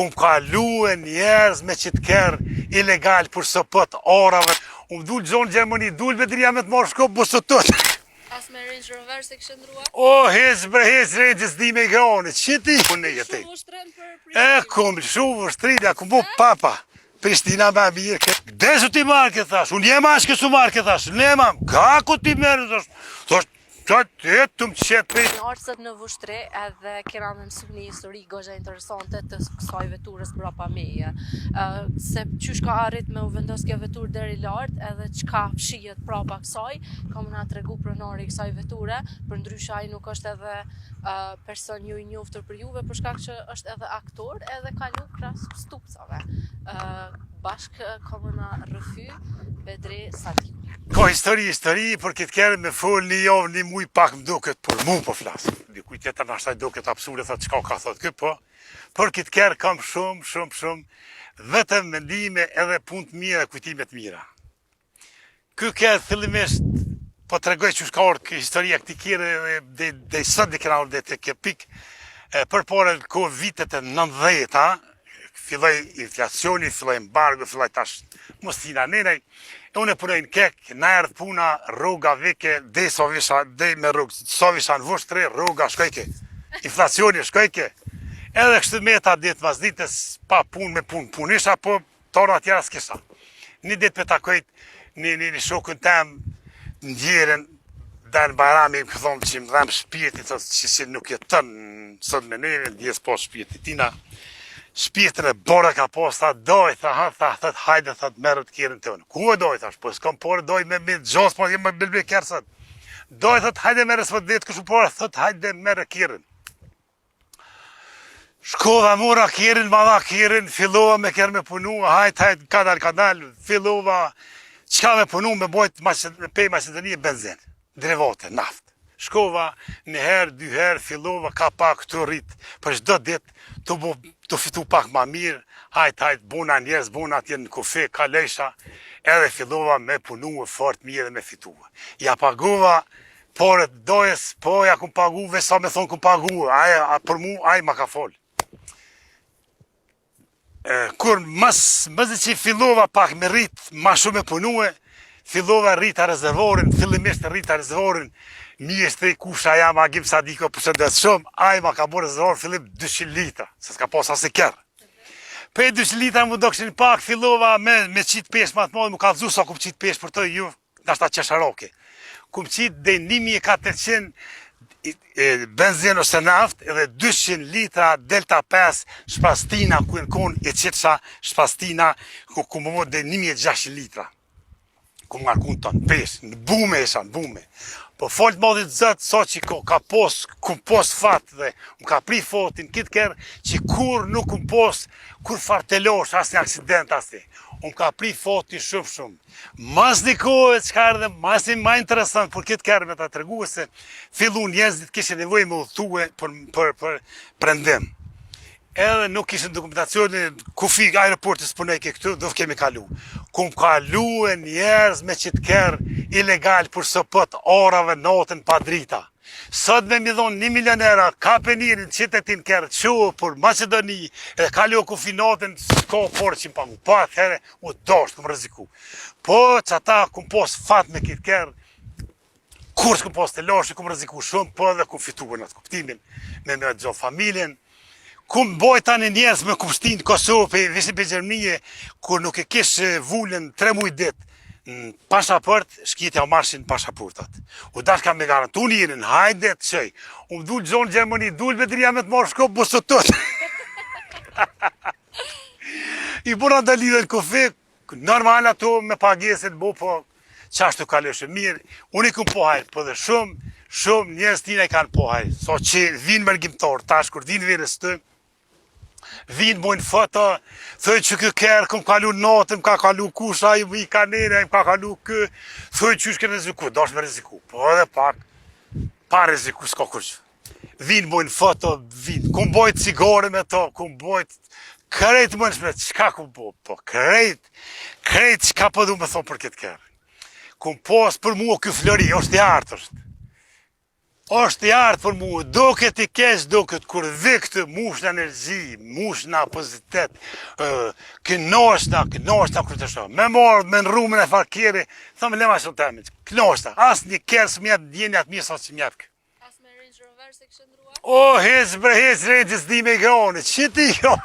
kum kalu e njerëz me qitë kërë ilegal për së pëtë orave. Unë dulë gjonë Gjermani, dulë vedria me të marrë shkop bësë të tëtë. As me Range Rover se kështë ndruar? O, hez Range s'di me granit, që ti? Shumë vështren për Prishtina. Shumë vështrin, kum bu papa. Prishtina me mirë, desu ti marrë këtë thash, unë jem ashtë kësu marrë këtë thash, ne mam, ka ku ti merë, thash, qatë e të më qetë për. Në artësët në vështre edhe kena me mësu një histori goxha interesante të kësaj veturës brapa meje. Se qysh ka arrit me u vendos kjo veturë deri lart edhe çka fshihet prapa kësaj, kam na tregu pronari kësaj veture, për ndryshe ai nuk është edhe person ju i njoftër për juve për shkak që është edhe aktor edhe kalu krahas stupcave. Bashkë komuna Rëfy, Bedre, Sadiku. Ka histori, për këtë kërë me fol një javë, një muj pak më duket, për mu po flasë. Dikuj tjetër në ashtaj duket absurde, thot qka ka thot kë, po. Për këtë kërë kam shumë, vetëm mendime edhe punë të mira dhe kujtime të mira. Ky kërë fillimisht, po të regoj që shka orë historia këti kërë dhe i sot dhe këna orë dhe të kë pik, për pare ko vitet e 90-a, filloj inflacioni, filloj embargo, filloj tash mostina nenej, e unë e punojnë kek, na erdhë puna, rruga vike, dhe me rrugë, sa visha në vështre, rruga shkojke, inflacioni shkojke, edhe kështë meta ditë mas ditës, pa punë me punisha, po tona tjera s'kisha. Një ditë me takojt, një shokën tem, në djerën, dhe në Bajrami, më këthonë që më dhemë shpirtit, që si nuk jetën, sot me neve, djesë po shpirtit tina, shpirtën e bora ka pas, tha doj, thët hajde, thët merët kjerën të unë. Ku e doj, thash, po s'kom porë, doj me gjosë, po jem me bilbe kjerë, thët. Doj, thët hajde merë, s'pët vetë këshu porë, thët hajde merë kjerën. Shkova mura kjerën, madha kjerën, fillova me kjerë me punu, hajt, kadal, fillova, qka me punu, me bojt, me pej Macedonije benzin, drevate, naft. Shkova, një herë, dy herë, fillova, ka pak të rritë, për çdo ditë, të fitu pak ma mirë, hajt, buna njerës, buna atje në kufe, ka lejsha, edhe fillova me punu e fort mirë dhe me fitu. Ja pagova, por e dojes, po ja kum pagu, sa me thonë kum pagu, për mu, ma ka folë. Kur mëzë që fillova pak me rritë, ma shumë me punu e, fillova rrita rezervorin, fillimisht rrita rezervorin, njës të i kusha jam Agim Sadiko përshëndet shumë, ma ka bërë rezervor fillim 200 litra, se s'ka pas asë kërë. Për 200 litra më do këshin pak, fillova me qitë pesh ma të modë, më ka dzu sa kum qitë pesh për të ju, nashta qesharoke. Kum qitë dhe 1400 benzin ose naft, edhe 200 litra Delta 5 shpastina, ku në konë e qitësha shpastina, ku më më dhe 1600 litra. Ku më ngarkun të në pesh, në bume isha, në bume. Po folët modit zëtë, so që kum pos fatë dhe më ka pri fotin, kitë kërë që kur nuk kum pos, kur fartelosh, asë një aksident, asë. Unë ka pri fotin shumë. Mas një kohë, qka erdhe, mas një ma interesant, për kitë kërë me ta të regu, se fillu njerëzit kishe nevoj me udhëtue për prendim. Edhe nuk kishin dokumentacionin, kufi aeroportis punoj ke këtu, do kemi kalu. Kum kalu e njerëz me qitë kërë ilegal për së pët orave natën pa drita. Sot me mi dhonë 1 milionera, ka penirin qitetin kërë qohë për Macedoni, edhe kalu kufi natën, s'ko porë që më pagu. Po atëhere, u doshtë, këmë rëziku. Po që ata kum pos fat me kitë kërë, kur s'kum pos të loshë, këmë rëziku shumë, po edhe kum fitu në atë kuptimin, me gjithë familjen. Kum bojta në njerës me kumshtin Kosovë, visin për Gjermije, kur nuk e kishë vullën 3 muj ditë, në pashaport, shkite o marshin pashaportat. U dash ka me garantu njërin, hajde të qëj. Unë dulë gjonë Gjermani, dulë vedria me të marrë shkop, bësë të tëtë. I bura të lidhe në kofi, normal ato me pagesit, po qashtu ka lëshë mirë. Unë i kum pohajt, po dhe shumë njerës tina i kanë pohajt. So që vinë mërgjimtar, tash kur vinë virës të, vinë bojnë foto, thëj që kë kërë, këm kalu natën, më ka kalu kusha, i ka nene, më ka kalu kë, thëj që shke reziku, dash me reziku, po edhe pak, pa reziku, s'ka kërgjë. Vinë bojnë foto, vinë, këm bojtë cigare me to, këm bojtë, kërejtë më nëshme, qka këm bojtë, po kërejtë qka po du me thonë për këtë kërë. Këm posë për mua kjo flori, është i artë është. është i artë për mu, doket i keq, doket kur dhe këtë mush në energji, mush në pozitet, kënoshta kur të shoh. Me mordë, me në rrumën e fakiri, thëmë lema shumë temin, kënoshta, asë një kërë së mjetë djeni atë mirë sa që mjetë kë. As me Range Rover se kështë ndrua? O, hez rejtës di me groni, që ti jo?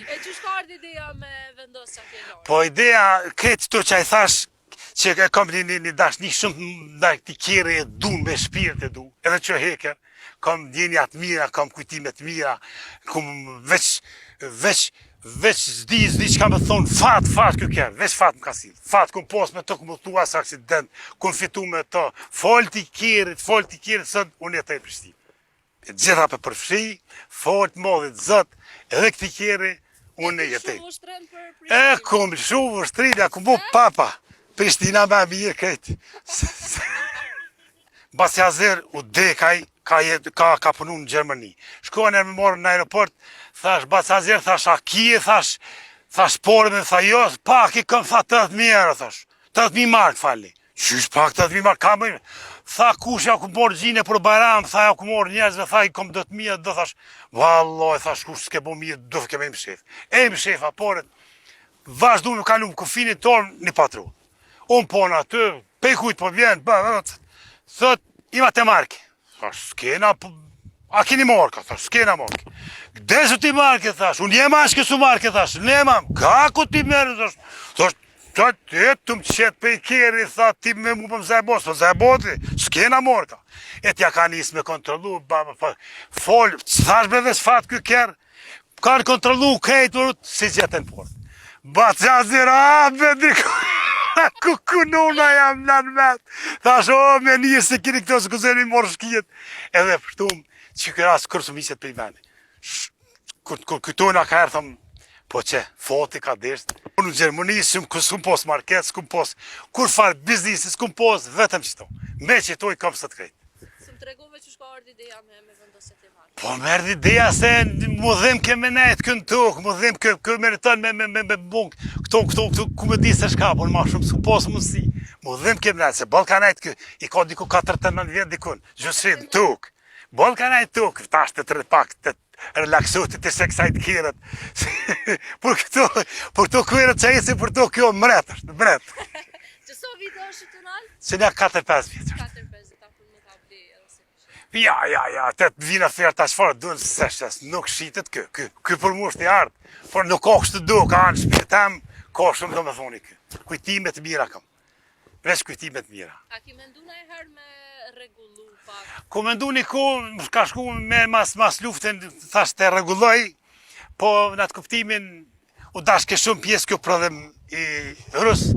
E që shka ardhë ideja me vendos që ake lorë? Po ideja, kretë të që a i thash, që e kam një dashni shumë nda këti kjeri e du me shpirt e du, edhe që heker, kam djenjat mira, kam kujtimet mira, kam veç zdi që kam me thonë, fat kjo kjerë, veç fat më ka si, fat kom pos me të kom thua së aksident, kom fitu me të, fol t'i kjerit, sot, unë jetë e Prishtinë. E gjitha për përfshi, fol të modhit zot, edhe këti kjeri, unë jetë e. Shumë vështren për Prishtinë? E, kom shumë vështrin, kom bu papa. Prishtina me mirë këtë. Basjazer u dekaj, ka punu në Gjermani. Shkojnë e me morë në aeroport, thash, Basjazer, thash, a kje, thash, porë, tha, jo, pak i kam, tha, 80.000 euro, thash, 80.000 mark, fali. Qysh pak 80.000 mark, ka më, tha, kush ja ku morë gjine për Bajram, tha, ja ku morë njerëzve, tha, i kom 10.000, do thash, valloj, thash, kush s'ke bo mirë, do fë keme im shef. E im shefa, porët, vazhdu me kalu më kufinit tonë një patru. Unë po në aty, pe kujtë po vjenë, thot, ima te marke. Thash, s'kena, a keni marke, thash, s'kena marke. Gdesu ti marke, thash, unë jem ashke su marke, thash, nema, ka ku ti merë, thash, e të më qetë pe i kjeri, tha, ti me mu për më zajbos, për zajboti, s'kena marka. E tja ka njësë me kontrolu, fol, thash be dhe s'fat kjo kjerë, kanë kontrolu kejtë, si gjetën port. Baca zira, be diko. Kukunona jam në vetë, thash, o, me një se kini këto se këzeni morë shkijet, edhe përtum, që këra së kërë së miqet për i veni. Kur këtona ka erë, thëmë, po që, foti ka deshtë. Unë në Gjermoni, s'kum pos market, s'kum pos, kur farë biznisi, s'kum pos, vetëm qëto. Me që toj kam së të krejtë. Së më tregove që shka ardhë ideja me vendoset e marë? Po mërë ideja se mu dhem ke me nejtë kënë tokë, mu dhem kë meriton me bungë, këto ku me di se shka, po në ma shumë s'ku posë mundësi. Mu dhem ke me nejtë, se Balkanajt kë, i ka diku 49 vjetë dikun, gjusrim, tokë. Balkanajt tokë, ta është të të pak, të relaksotit të seksajt kjerët. Por këto kërët që esi, për to kjo mretë është, mretë. Që so vite është të nalë? Se nja 4-5 vjetë është. 4-5 ta për më ka ble edhe se kështë. Ja, të vina ferë ta shfarë, dunë se shes, nuk shqitet kë. Kë për mu është i ardë, por nuk ka kështë do, ka anë shpirtem, ka shumë do me thoni kë. Kujtimet mira kam. Vesh kujtimet mira. A ki mendu në e herë me regullu pak? Ku mendu një ku, ka shku me mas luftën, thash të regulloj, po në atë kuptimin, u dashke shumë pjesë kjo prodhem i Rusë,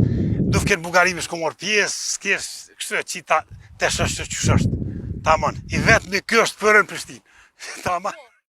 dufke në Bugari me shku morë pjesë, s'kesh, kështu e qita të shështë që është. Tamon, i vetë në kjo është përën Prishtinë. Tamon.